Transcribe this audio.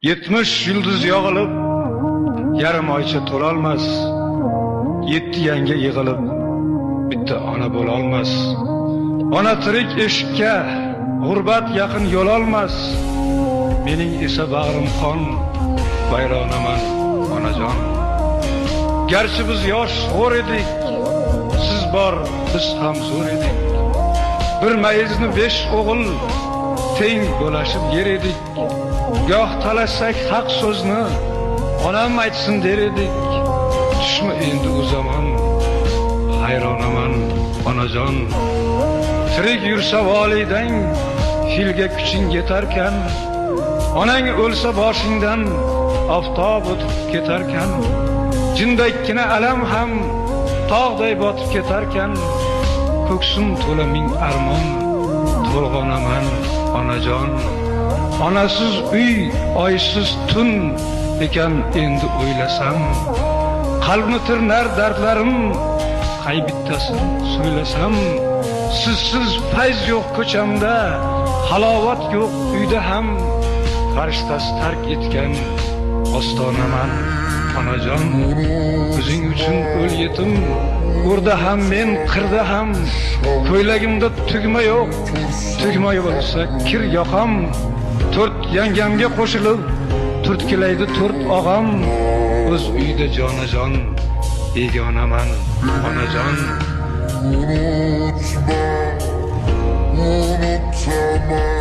70 yulduz yog'ilib, yarim oycha to'lolmas. 7 yanga yig'ilib, bitta ona bo'lolmas. Ona tirik eshikka, g'urbat yaqin yo'l olmas. Mening esa bag'rim qon, vayronaman onajon. Garchi biz yosh g'o'r edik, siz bor, biz ham zo'r edik. Bir mayizni 5 o'g'il teng bo'lashib yer edik. Goh talashsak haq so'zni onam aytsin der edik. Tushma endi u zamon, hayronaman onajon. Tirik yursa volidang, filga kuching yetarkan, onang o'lsa boshingdan oftob o'tib ketarkan, jindakkina alam ham tog'day botib ketarkan, ko'ksim to'la ming armon, to'lg'onaman onajon. Onasiz uy, oysiz tun ekan endi o'ylasam, qalbni tirnar dardlarim, qay bittasini so'ylasam. Sizsiz fayz yo'q ko'chamda, halovat yo'q uyda ham, farishtasi tark etgan ostonaman onajon. O'zing uchun o'l yetim, urda ham men, qirda ham, ko'ylagimda tugma yo'q, tugma bo'lsa kir yoqam. 4 yangamga qo'shilib, turtkilaydi 4 og'am. O'z uyda jonajon, begonaman onajon. Unutma, unutma.